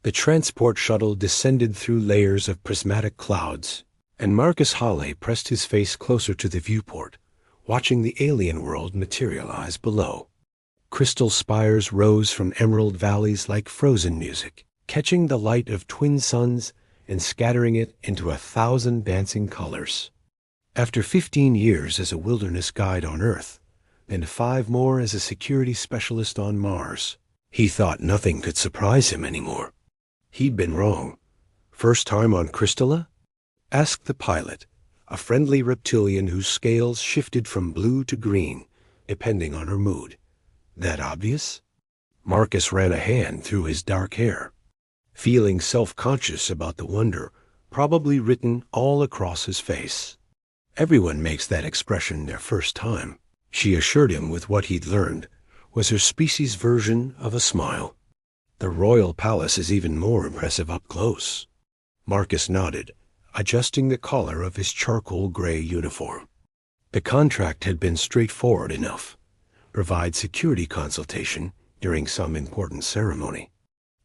The transport shuttle descended through layers of prismatic clouds, and Marcus Halley pressed his face closer to the viewport, watching the alien world materialize below. Crystal spires rose from emerald valleys like frozen music, catching the light of twin suns and scattering it into 1,000 dancing colors. After 15 years as a wilderness guide on Earth, and 5 more as a security specialist on Mars, he thought nothing could surprise him anymore. He'd been wrong. First time on Crystala? Asked the pilot, a friendly reptilian whose scales shifted from blue to green, depending on her mood. That obvious? Marcus ran a hand through his dark hair, feeling self-conscious about the wonder probably written all across his face. Everyone makes that expression their first time, she assured him with what he'd learned was her species' version of a smile. The royal palace is even more impressive up close. Marcus nodded, adjusting the collar of his charcoal gray uniform. The contract had been straightforward enough. Provide security consultation during some important ceremony.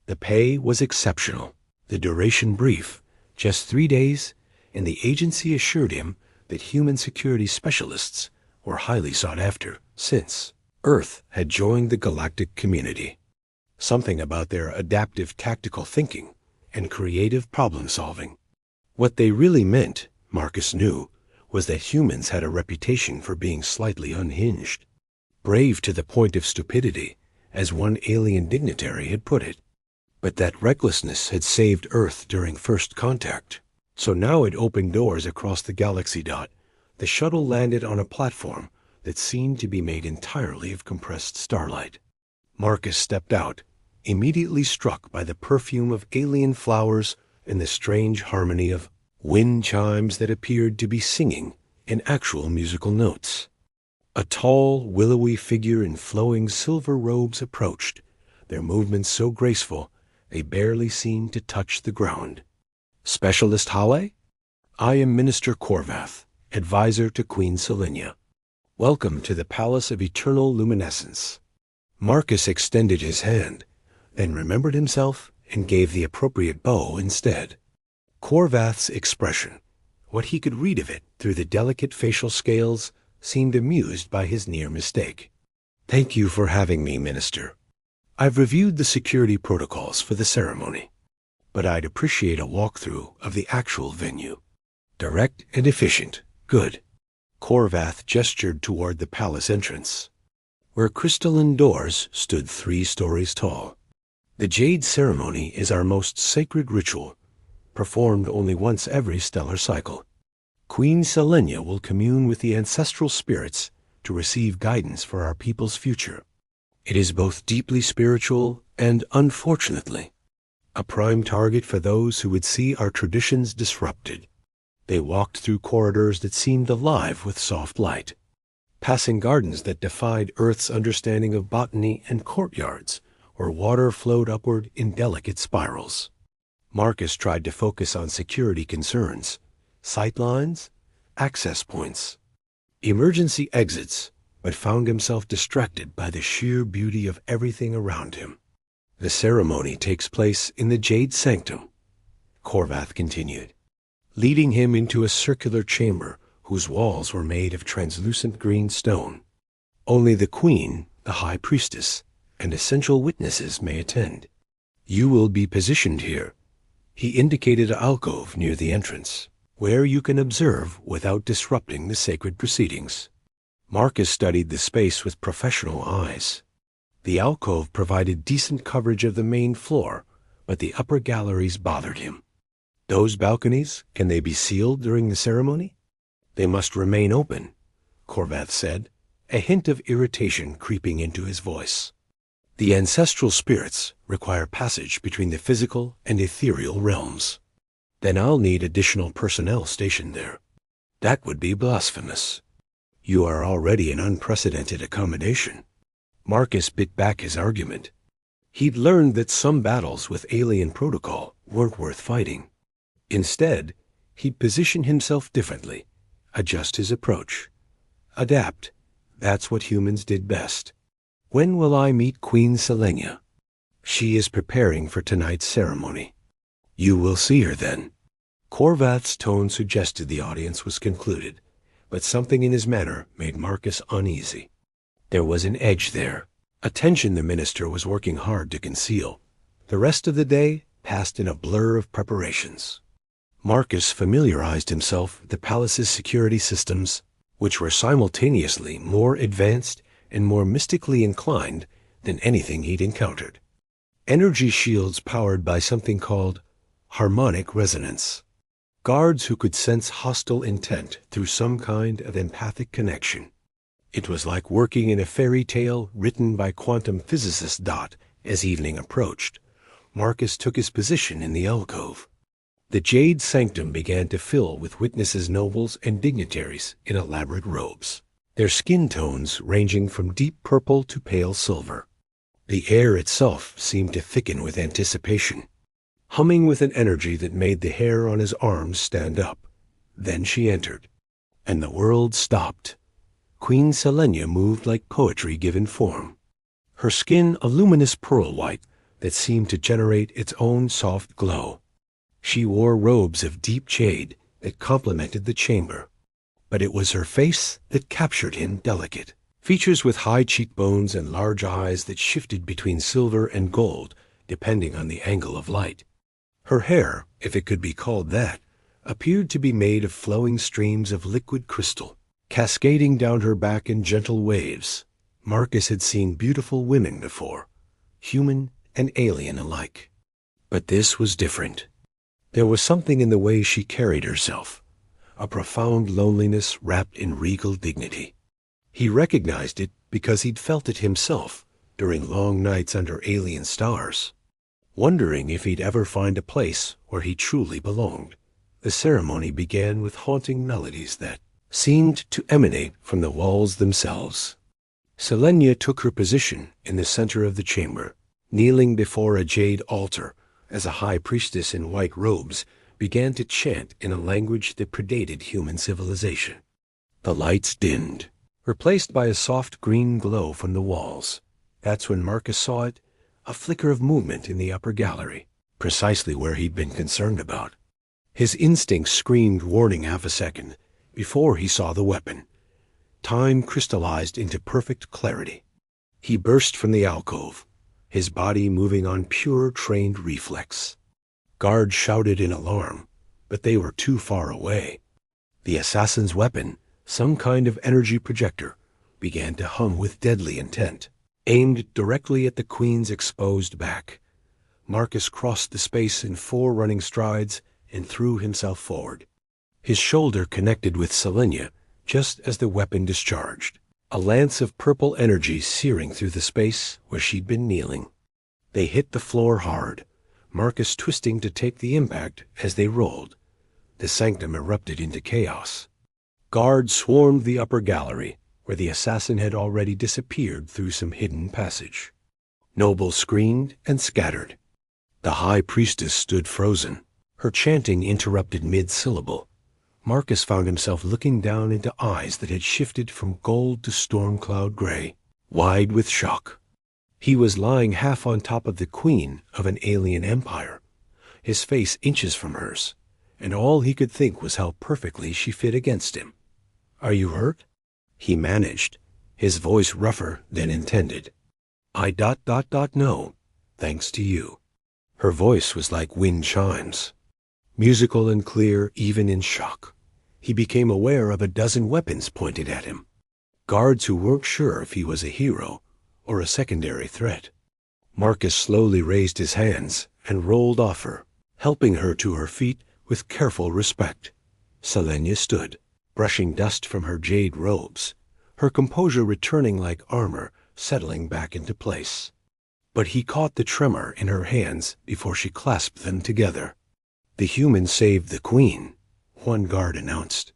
The pay was exceptional, the duration brief, just 3 days, and the agency assured him that human security specialists were highly sought after since Earth had joined the galactic community. Something about their adaptive tactical thinking and creative problem-solving. What they really meant, Marcus knew, was that humans had a reputation for being slightly unhinged. Brave to the point of stupidity, as one alien dignitary had put it. But that recklessness had saved Earth during first contact. So now it opened doors across the galaxy. The shuttle landed on a platform that seemed to be made entirely of compressed starlight. Marcus stepped out, immediately struck by the perfume of alien flowers and the strange harmony of wind chimes that appeared to be singing in actual musical notes. A tall, willowy figure in flowing silver robes approached, their movements so graceful they barely seemed to touch the ground. Specialist Halley? I am Minister Corvath, advisor to Queen Selenia. Welcome to the Palace of Eternal Luminescence. Marcus extended his hand, then remembered himself and gave the appropriate bow instead. Corvath's expression, what he could read of it through the delicate facial scales, seemed amused by his near mistake. Thank you for having me, Minister. I've reviewed the security protocols for the ceremony, but I'd appreciate a walkthrough of the actual venue. Direct and efficient. Good. Corvath gestured toward the palace entrance, where crystalline doors stood 3 stories tall. The Jade ceremony is our most sacred ritual, performed only once every stellar cycle. Queen Selenia will commune with the ancestral spirits to receive guidance for our people's future. It is both deeply spiritual and, unfortunately, a prime target for those who would see our traditions disrupted. They walked through corridors that seemed alive with soft light, passing gardens that defied Earth's understanding of botany and courtyards where water flowed upward in delicate spirals. Marcus tried to focus on security concerns, sightlines, access points, emergency exits, but found himself distracted by the sheer beauty of everything around him. The ceremony takes place in the Jade Sanctum, Corvath continued, leading him into a circular chamber whose walls were made of translucent green stone. Only the Queen, the High Priestess, and essential witnesses may attend. You will be positioned here. He indicated an alcove near the entrance, where you can observe without disrupting the sacred proceedings. Marcus studied the space with professional eyes. The alcove provided decent coverage of the main floor, but the upper galleries bothered him. Those balconies, can they be sealed during the ceremony? They must remain open, Corvath said, a hint of irritation creeping into his voice. The ancestral spirits require passage between the physical and ethereal realms. Then I'll need additional personnel stationed there. That would be blasphemous. You are already an unprecedented accommodation. Marcus bit back his argument. He'd learned that some battles with alien protocol weren't worth fighting. Instead, he'd position himself differently, adjust his approach. Adapt. That's what humans did best. When will I meet Queen Selenia? She is preparing for tonight's ceremony. You will see her then. Corvath's tone suggested the audience was concluded, but something in his manner made Marcus uneasy. There was an edge there, a tension the minister was working hard to conceal. The rest of the day passed in a blur of preparations. Marcus familiarized himself with the palace's security systems, which were simultaneously more advanced and more mystically inclined than anything he'd encountered. Energy shields powered by something called harmonic resonance. Guards who could sense hostile intent through some kind of empathic connection. It was like working in a fairy tale written by quantum physicist Dot. As evening approached, Marcus took his position in the alcove. The jade sanctum began to fill with witnesses, nobles, and dignitaries in elaborate robes, their skin tones ranging from deep purple to pale silver. The air itself seemed to thicken with anticipation, humming with an energy that made the hair on his arms stand up. Then she entered, and the world stopped. Queen Selenia moved like poetry given form, her skin a luminous pearl white that seemed to generate its own soft glow. She wore robes of deep jade that complemented the chamber, but it was her face that captured him delicate. Features with high cheekbones and large eyes that shifted between silver and gold, depending on the angle of light. Her hair, if it could be called that, appeared to be made of flowing streams of liquid crystal, cascading down her back in gentle waves. Marcus had seen beautiful women before, human and alien alike. But this was different. There was something in the way she carried herself, a profound loneliness wrapped in regal dignity. He recognized it because he'd felt it himself during long nights under alien stars, wondering if he'd ever find a place where he truly belonged. The ceremony began with haunting melodies that seemed to emanate from the walls themselves. Selenia took her position in the center of the chamber, kneeling before a jade altar as a high priestess in white robes began to chant in a language that predated human civilization. The lights dimmed, replaced by a soft green glow from the walls. That's when Marcus saw it, a flicker of movement in the upper gallery, precisely where he'd been concerned about. His instincts screamed warning half a second before he saw the weapon. Time crystallized into perfect clarity. He burst from the alcove, his body moving on pure trained reflex. Guards shouted in alarm, but they were too far away. The assassin's weapon, some kind of energy projector, began to hum with deadly intent, aimed directly at the queen's exposed back. Marcus crossed the space in 4 running strides and threw himself forward. His shoulder connected with Selenia just as the weapon discharged, a lance of purple energy searing through the space where she'd been kneeling. They hit the floor hard, Marcus twisting to take the impact as they rolled. The sanctum erupted into chaos. Guards swarmed the upper gallery, where the assassin had already disappeared through some hidden passage. Nobles screamed and scattered. The high priestess stood frozen, her chanting interrupted mid-syllable. Marcus found himself looking down into eyes that had shifted from gold to storm cloud gray, wide with shock. He was lying half on top of the queen of an alien empire, his face inches from hers, and all he could think was how perfectly she fit against him. "Are you hurt?" He managed, his voice rougher than intended. "I know, thanks to you." Her voice was like wind chimes, musical and clear even in shock. He became aware of a dozen weapons pointed at him, guards who weren't sure if he was a hero or a secondary threat. Marcus slowly raised his hands and rolled off her, helping her to her feet with careful respect. Selenia stood, brushing dust from her jade robes, her composure returning like armor settling back into place. But he caught the tremor in her hands before she clasped them together. "The human saved the queen," one guard announced.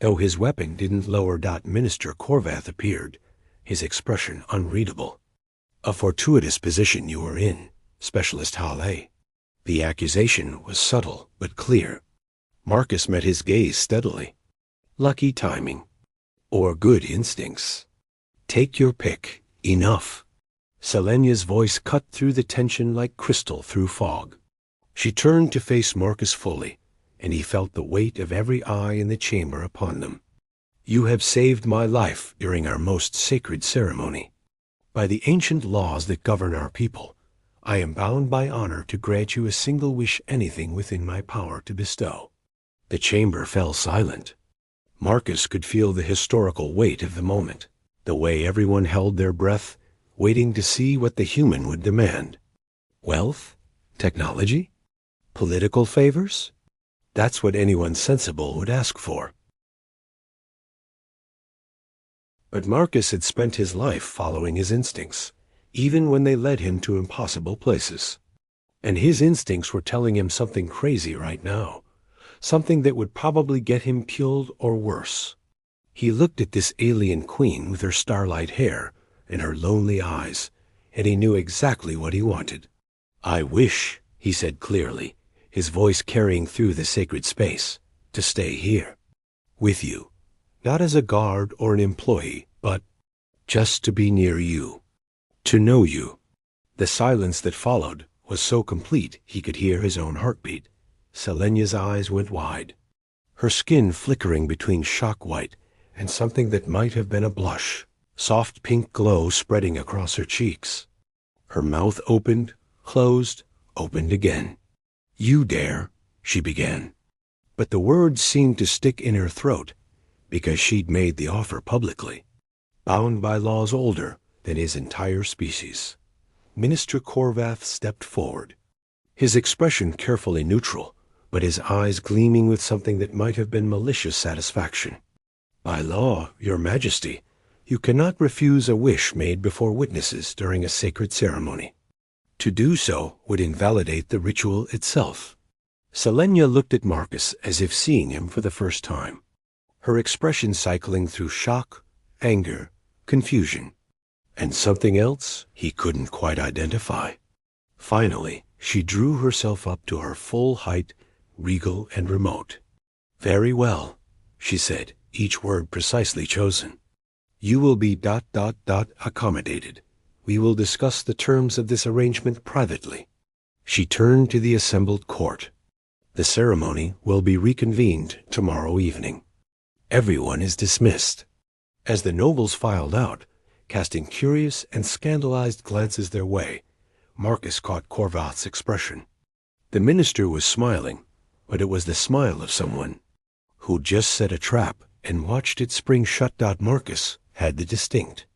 Though his weapon didn't lower. Minister Corvath appeared, his expression unreadable. "A fortuitous position you were in, Specialist Hale." The accusation was subtle but clear. Marcus met his gaze steadily. Lucky timing. Or good instincts. Take your pick. Enough. Selenia's voice cut through the tension like crystal through fog. She turned to face Marcus fully, and he felt the weight of every eye in the chamber upon them. "You have saved my life during our most sacred ceremony. By the ancient laws that govern our people, I am bound by honor to grant you a single wish, anything within my power to bestow." The chamber fell silent. Marcus could feel the historical weight of the moment, the way everyone held their breath, waiting to see what the human would demand. Wealth? Technology? Political favors? That's what anyone sensible would ask for. But Marcus had spent his life following his instincts, even when they led him to impossible places. And his instincts were telling him something crazy right now, something that would probably get him killed or worse. He looked at this alien queen with her starlight hair and her lonely eyes, and he knew exactly what he wanted. "I wish," he said clearly, his voice carrying through the sacred space, "to stay here, with you, not as a guard or an employee, but just to be near you, to know you." The silence that followed was so complete he could hear his own heartbeat. Selenia's eyes went wide, her skin flickering between shock white and something that might have been a blush, soft pink glow spreading across her cheeks. Her mouth opened, closed, opened again. "You dare," she began. But the words seemed to stick in her throat because she'd made the offer publicly. Bound by laws older than his entire species, Minister Corvath stepped forward, his expression carefully neutral, but his eyes gleaming with something that might have been malicious satisfaction. "By law, Your Majesty, you cannot refuse a wish made before witnesses during a sacred ceremony. To do so would invalidate the ritual itself." Selenia looked at Marcus as if seeing him for the first time, her expression cycling through shock, anger, confusion, and something else he couldn't quite identify. Finally, she drew herself up to her full height, regal and remote. "Very well," she said, each word precisely chosen. "You will be ... accommodated. We will discuss the terms of this arrangement privately." She turned to the assembled court. "The ceremony will be reconvened tomorrow evening. Everyone is dismissed." As the nobles filed out, casting curious and scandalized glances their way, Marcus caught Corvath's expression. The minister was smiling, but it was the smile of someone who'd just set a trap and watched it spring shut. Marcus had the distinct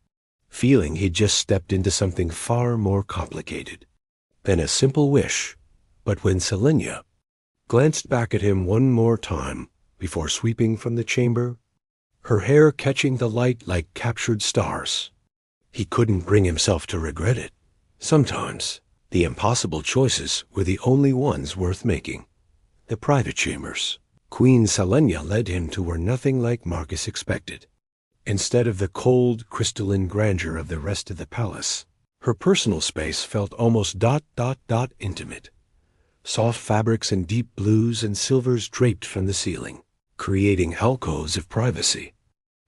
feeling he'd just stepped into something far more complicated than a simple wish. But when Selenia glanced back at him one more time before sweeping from the chamber, her hair catching the light like captured stars, he couldn't bring himself to regret it. Sometimes the impossible choices were the only ones worth making. The private chambers Queen Selenia led him to were nothing like Marcus expected. Instead of the cold, crystalline grandeur of the rest of the palace, her personal space felt almost ... intimate. Soft fabrics and deep blues and silvers draped from the ceiling, creating alcoves of privacy.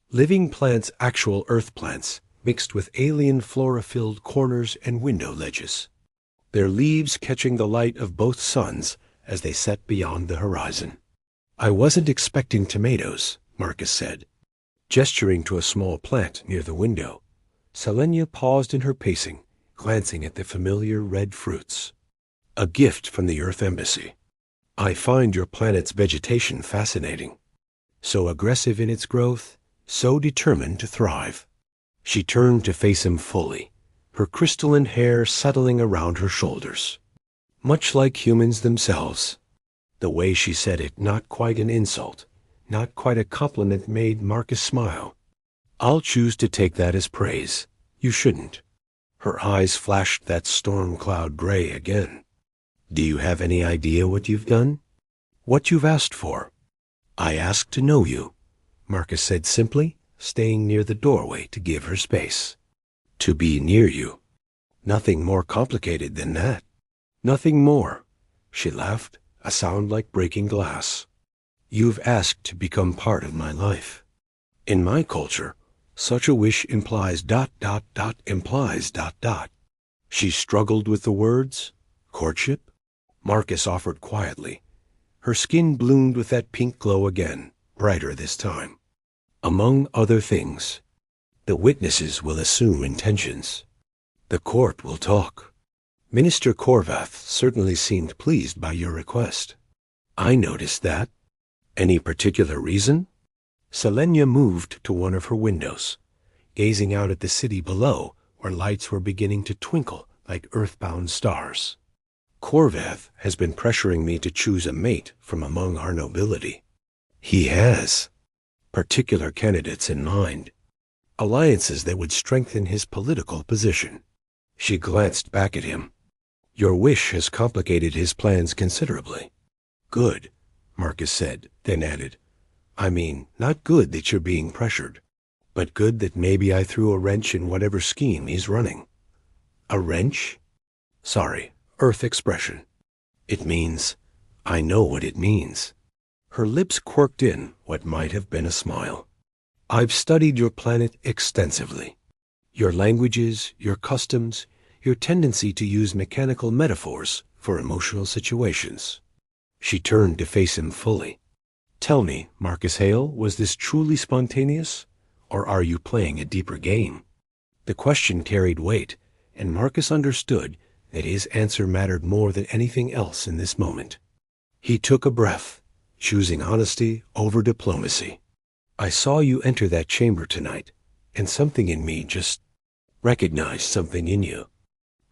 Living plants, actual earth plants, mixed with alien flora-filled corners and window ledges, their leaves catching the light of both suns as they set beyond the horizon. "I wasn't expecting tomatoes," Marcus said, gesturing to a small plant near the window. Selenia paused in her pacing, glancing at the familiar red fruits. "A gift from the Earth Embassy. I find your planet's vegetation fascinating. So aggressive in its growth, so determined to thrive." She turned to face him fully, her crystalline hair settling around her shoulders. Much like humans themselves. The way she said it, not quite an insult, not quite a compliment, made Marcus smile. "I'll choose to take that as praise. You shouldn't." Her eyes flashed that storm cloud gray again. "Do you have any idea what you've done? What you've asked for?" "I asked to know you," Marcus said simply, staying near the doorway to give her space. "To be near you. Nothing more complicated than that. Nothing more." She laughed, a sound like breaking glass. "You've asked to become part of my life. In my culture, such a wish implies ... implies She struggled with the words. Courtship? Marcus offered quietly. Her skin bloomed with that pink glow again, brighter this time. Among other things, the witnesses will assume intentions. The court will talk. Minister Corvath certainly seemed pleased by your request. I noticed that. Any particular reason? Selenia moved to one of her windows, gazing out at the city below where lights were beginning to twinkle like earthbound stars. Corvath has been pressuring me to choose a mate from among our nobility. He has particular candidates in mind, alliances that would strengthen his political position. She glanced back at him. Your wish has complicated his plans considerably. Good, Marcus said, then added, I mean, not good that you're being pressured, but good that maybe I threw a wrench in whatever scheme he's running. A wrench? Sorry, Earth expression. It means, I know what it means. Her lips quirked in what might have been a smile. I've studied your planet extensively. Your languages, your customs, your tendency to use mechanical metaphors for emotional situations. She turned to face him fully. Tell me, Marcus Hale, was this truly spontaneous, or are you playing a deeper game? The question carried weight, and Marcus understood that his answer mattered more than anything else in this moment. He took a breath, choosing honesty over diplomacy. I saw you enter that chamber tonight, and something in me just recognized something in you.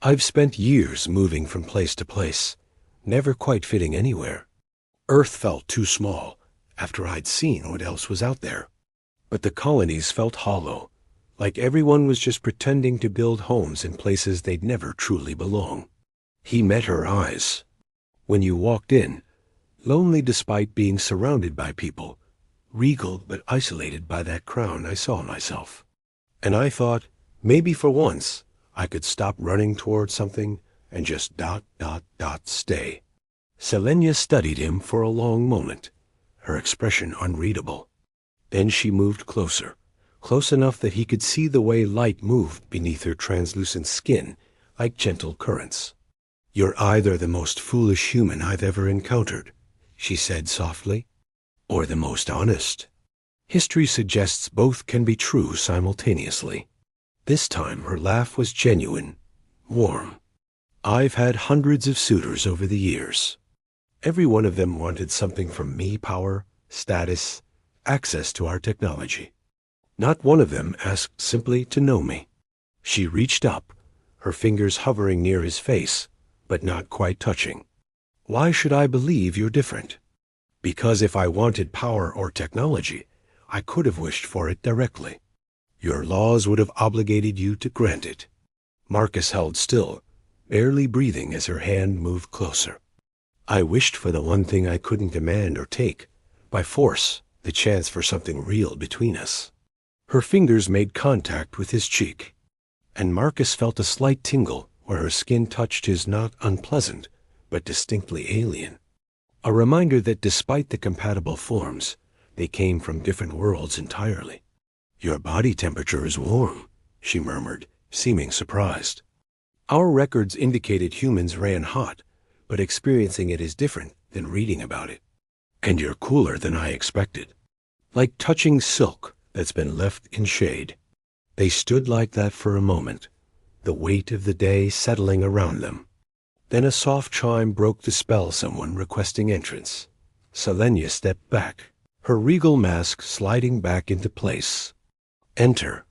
I've spent years moving from place to place, never quite fitting anywhere. Earth felt too small after I'd seen what else was out there. But the colonies felt hollow, like everyone was just pretending to build homes in places they'd never truly belong. He met her eyes. When you walked in, lonely despite being surrounded by people, regal but isolated by that crown, I saw myself. And I thought, maybe for once, I could stop running toward something and just stay. Selenia studied him for a long moment, her expression unreadable. Then she moved closer, close enough that he could see the way light moved beneath her translucent skin like gentle currents. You're either the most foolish human I've ever encountered, she said softly, or the most honest. History suggests both can be true simultaneously. This time her laugh was genuine, warm. I've had hundreds of suitors over the years. Every one of them wanted something from me: power, status, access to our technology. Not one of them asked simply to know me. She reached up, her fingers hovering near his face, but not quite touching. Why should I believe you're different? Because if I wanted power or technology, I could have wished for it directly. Your laws would have obligated you to grant it. Marcus held still, barely breathing as her hand moved closer. I wished for the one thing I couldn't demand or take, by force, the chance for something real between us. Her fingers made contact with his cheek, and Marcus felt a slight tingle where her skin touched his, not unpleasant, but distinctly alien. A reminder that despite the compatible forms, they came from different worlds entirely. Your body temperature is warm, she murmured, seeming surprised. Our records indicated humans ran hot, but experiencing it is different than reading about it. And you're cooler than I expected. Like touching silk that's been left in shade. They stood like that for a moment, the weight of the day settling around them. Then a soft chime broke the spell, someone requesting entrance. Selenia stepped back, her regal mask sliding back into place. Enter.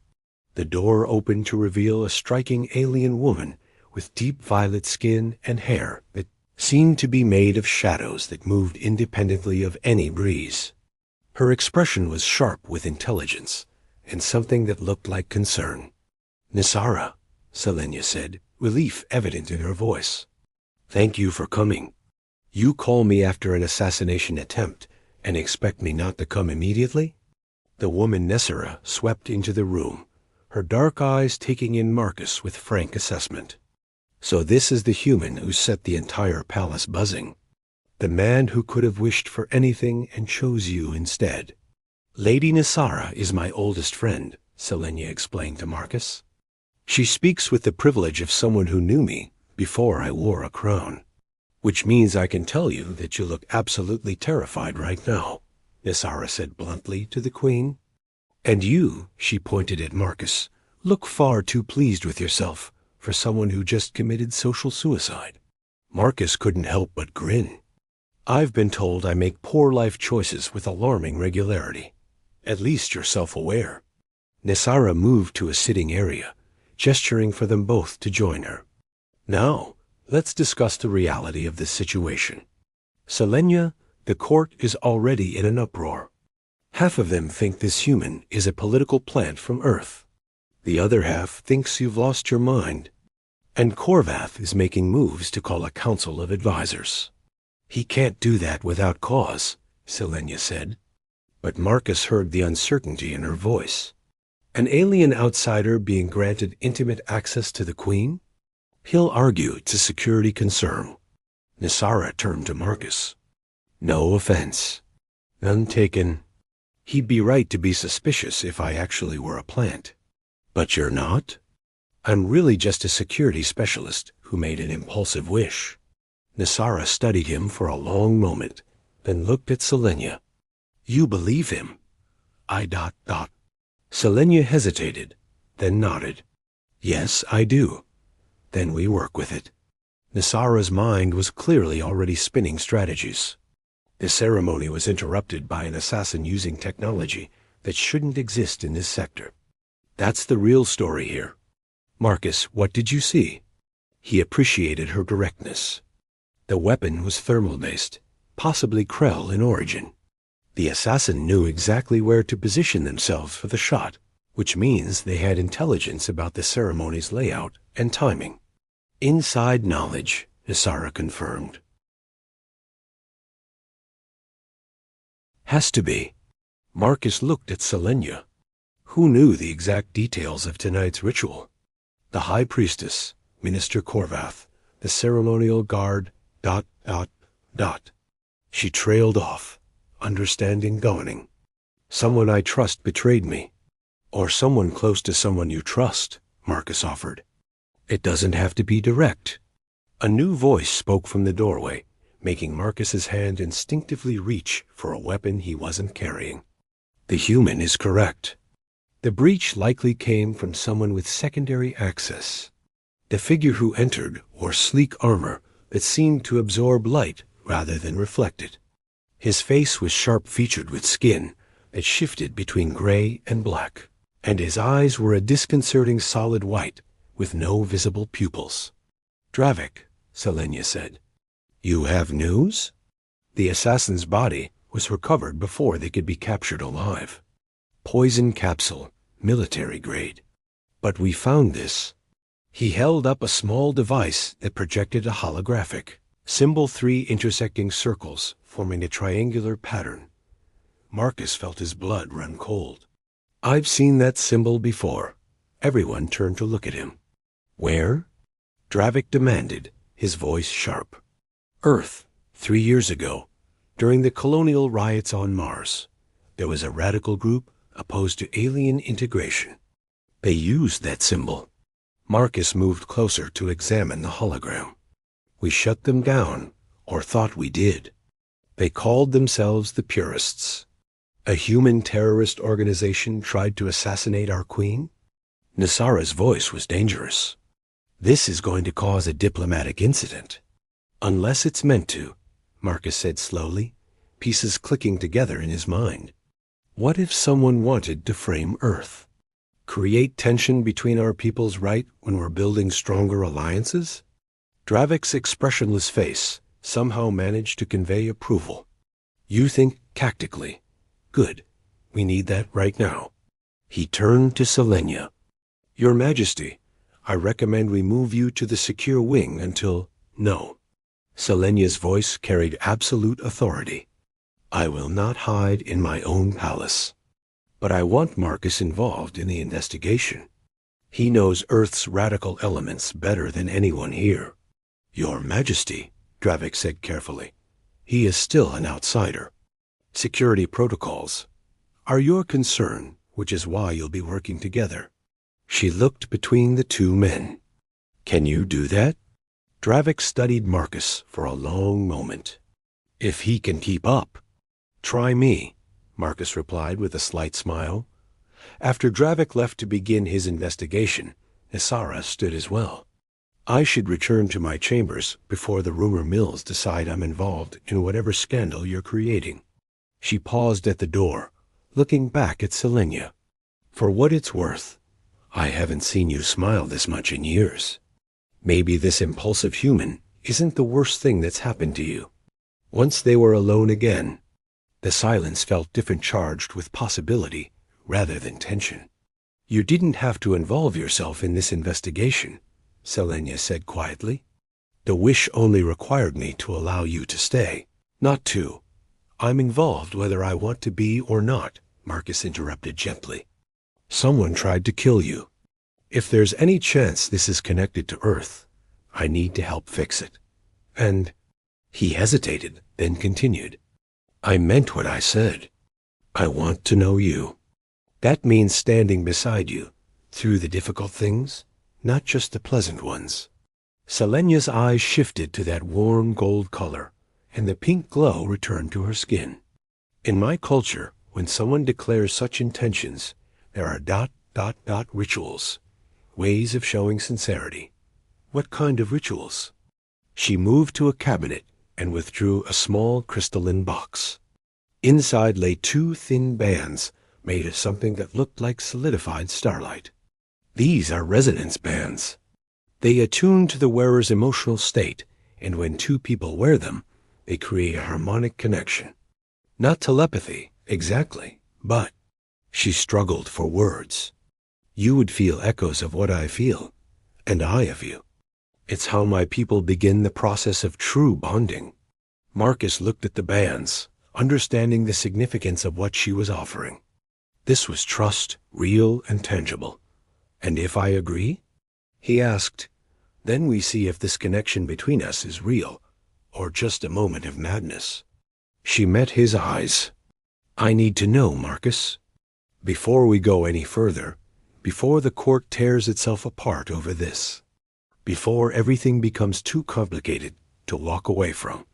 The door opened to reveal a striking alien woman with deep violet skin and hair that seemed to be made of shadows that moved independently of any breeze. Her expression was sharp with intelligence and something that looked like concern. Nisara, Selenia said, relief evident in her voice. Thank you for coming. You call me after an assassination attempt and expect me not to come immediately? The woman Nisara swept into the room, her dark eyes taking in Marcus with frank assessment. So this is the human who set the entire palace buzzing. The man who could have wished for anything and chose you instead. Lady Nisara is my oldest friend, Selenia explained to Marcus. She speaks with the privilege of someone who knew me before I wore a crown. Which means I can tell you that you look absolutely terrified right now, Nisara said bluntly to the queen. And you, she pointed at Marcus, look far too pleased with yourself for someone who just committed social suicide. Marcus couldn't help but grin. I've been told I make poor life choices with alarming regularity. At least you're self-aware. Nisara moved to a sitting area, gesturing for them both to join her. Now, let's discuss the reality of this situation. Selenia, the court is already in an uproar. Half of them think this human is a political plant from Earth. The other half thinks you've lost your mind. And Corvath is making moves to call a council of advisors. He can't do that without cause, Selenia said. But Marcus heard the uncertainty in her voice. An alien outsider being granted intimate access to the queen? He'll argue it's a security concern. Nisara turned to Marcus. No offense. None taken. He'd be right to be suspicious if I actually were a plant. But you're not? I'm really just a security specialist who made an impulsive wish. Nisara studied him for a long moment, then looked at Selenia. You believe him? Selenia hesitated, then nodded. Yes, I do. Then we work with it. Nisara's mind was clearly already spinning strategies. The ceremony was interrupted by an assassin using technology that shouldn't exist in this sector. That's the real story here. Marcus, what did you see? He appreciated her directness. The weapon was thermal-based, possibly Krell in origin. The assassin knew exactly where to position themselves for the shot, which means they had intelligence about the ceremony's layout and timing. Inside knowledge, Nisara confirmed. Has to be. Marcus looked at Selenia. Who knew the exact details of tonight's ritual? The High Priestess, Minister Corvath, the ceremonial guard, ... She trailed off, understanding dawning. Someone I trust betrayed me. Or someone close to someone you trust, Marcus offered. It doesn't have to be direct. A new voice spoke from the doorway, making Marcus's hand instinctively reach for a weapon he wasn't carrying. The human is correct. The breach likely came from someone with secondary access. The figure who entered wore sleek armor that seemed to absorb light rather than reflect it. His face was sharp-featured with skin that shifted between gray and black, and his eyes were a disconcerting solid white with no visible pupils. Dravik, Selenia said. You have news? The assassin's body was recovered before they could be captured alive. Poison capsule, military grade. But we found this. He held up a small device that projected a holographic, symbol 3 intersecting circles forming a triangular pattern. Marcus felt his blood run cold. I've seen that symbol before. Everyone turned to look at him. Where? Dravik demanded, his voice sharp. Earth, 3 years ago, during the colonial riots on Mars. There was a radical group opposed to alien integration. They used that symbol. Marcus moved closer to examine the hologram. We shut them down, or thought we did. They called themselves the Purists. A human terrorist organization tried to assassinate our queen? Nisara's voice was dangerous. This is going to cause a diplomatic incident. Unless it's meant to, Marcus said slowly, pieces clicking together in his mind. What if someone wanted to frame Earth? Create tension between our peoples right when we're building stronger alliances? Dravik's expressionless face somehow managed to convey approval. You think tactically. Good. We need that right now. He turned to Selenia. Your Majesty, I recommend we move you to the secure wing until... No. Selenia's voice carried absolute authority. I will not hide in my own palace. But I want Marcus involved in the investigation. He knows Earth's radical elements better than anyone here. Your Majesty, Dravik said carefully, he is still an outsider. Security protocols are your concern, which is why you'll be working together. She looked between the two men. Can you do that? Dravik studied Marcus for a long moment. If he can keep up. Try me, Marcus replied with a slight smile. After Dravik left to begin his investigation, Isara stood as well. I should return to my chambers before the rumor mills decide I'm involved in whatever scandal you're creating. She paused at the door, looking back at Selenia. For what it's worth, I haven't seen you smile this much in years. Maybe this impulsive human isn't the worst thing that's happened to you. Once they were alone again, the silence felt different, charged with possibility rather than tension. You didn't have to involve yourself in this investigation, Selenia said quietly. The wish only required me to allow you to stay, not to. I'm involved whether I want to be or not, Marcus interrupted gently. Someone tried to kill you. If there's any chance this is connected to Earth, I need to help fix it. And he hesitated, then continued. I meant what I said. I want to know you. That means standing beside you, through the difficult things, not just the pleasant ones. Selenia's eyes shifted to that warm gold color, and the pink glow returned to her skin. In my culture, when someone declares such intentions, there are ... rituals, ways of showing sincerity. What kind of rituals? She moved to a cabinet and withdrew a small crystalline box. Inside lay 2 thin bands made of something that looked like solidified starlight. These are resonance bands. They attune to the wearer's emotional state, and when 2 people wear them, they create a harmonic connection. Not telepathy, exactly, but she struggled for words. You would feel echoes of what I feel, and I of you. It's how my people begin the process of true bonding. Marcus looked at the bands, understanding the significance of what she was offering. This was trust, real and tangible. And if I agree? He asked. Then we see if this connection between us is real, or just a moment of madness. She met his eyes. I need to know, Marcus. Before we go any further, before the court tears itself apart over this, before everything becomes too complicated to walk away from,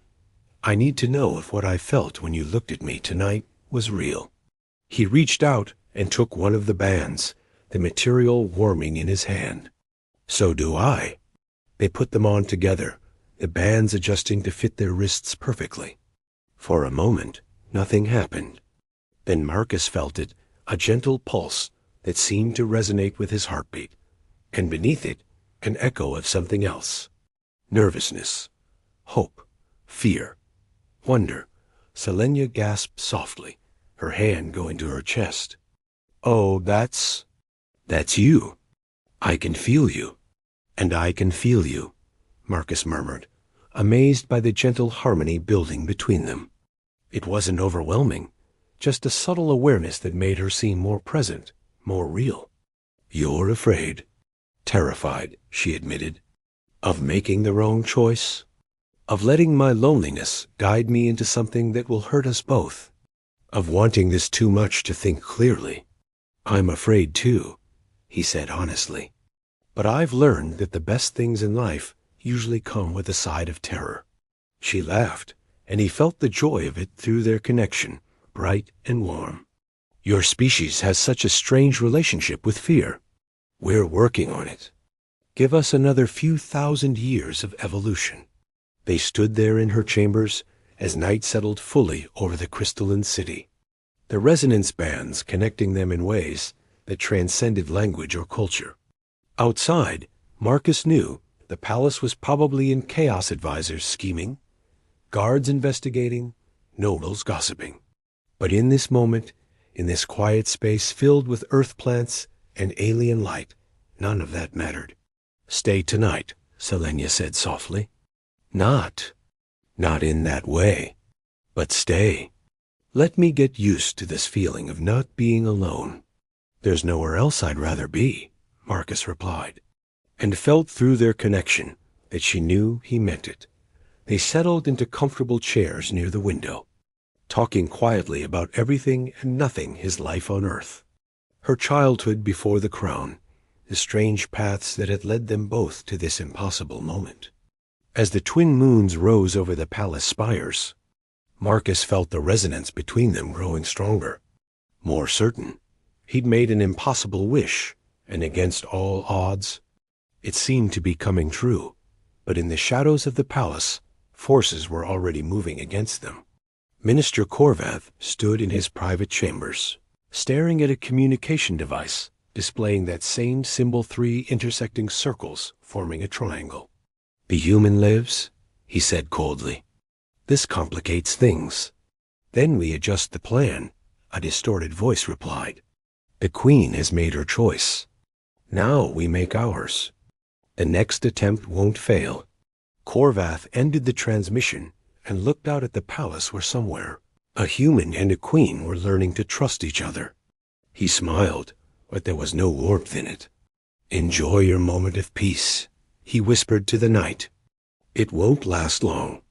I need to know if what I felt when you looked at me tonight was real. He reached out and took one of the bands, the material warming in his hand. So do I. They put them on together, the bands adjusting to fit their wrists perfectly. For a moment, nothing happened. Then Marcus felt it, a gentle pulse that seemed to resonate with his heartbeat, and beneath it, an echo of something else. Nervousness, hope, fear, wonder. Selenia gasped softly, her hand going to her chest. Oh, that's you. I can feel you. And I can feel you, Marcus murmured, amazed by the gentle harmony building between them. It wasn't overwhelming, just a subtle awareness that made her seem more present, more real. You're afraid, terrified, she admitted, of making the wrong choice, of letting my loneliness guide me into something that will hurt us both, of wanting this too much to think clearly. I'm afraid too, he said honestly. But I've learned that the best things in life usually come with a side of terror. She laughed, and he felt the joy of it through their connection, bright and warm. Your species has such a strange relationship with fear. We're working on it. Give us another few thousand years of evolution. They stood there in her chambers as night settled fully over the crystalline city, the resonance bands connecting them in ways that transcended language or culture. Outside, Marcus knew the palace was probably in chaos, advisors scheming, guards investigating, nobles gossiping. But in this moment, in this quiet space filled with earth plants and alien light, none of that mattered. Stay tonight, Selenia said softly. Not in that way, but stay. Let me get used to this feeling of not being alone. There's nowhere else I'd rather be, Marcus replied, and felt through their connection that she knew he meant it. They settled into comfortable chairs near the window, talking quietly about everything and nothing his life on earth. Her childhood before the crown, the strange paths that had led them both to this impossible moment. As the twin moons rose over the palace spires, Marcus felt the resonance between them growing stronger. More certain, he'd made an impossible wish, and against all odds, it seemed to be coming true. But in the shadows of the palace, forces were already moving against them. Minister Corvath stood in his private chambers, staring at a communication device displaying that same symbol 3 intersecting circles forming a triangle. "The human lives," he said coldly. "This complicates things." "Then we adjust the plan," a distorted voice replied. "The Queen has made her choice. Now we make ours. The next attempt won't fail." Corvath ended the transmission and looked out at the palace where somewhere a human and a queen were learning to trust each other. He smiled, but there was no warmth in it. "Enjoy your moment of peace," he whispered to the night. "It won't last long."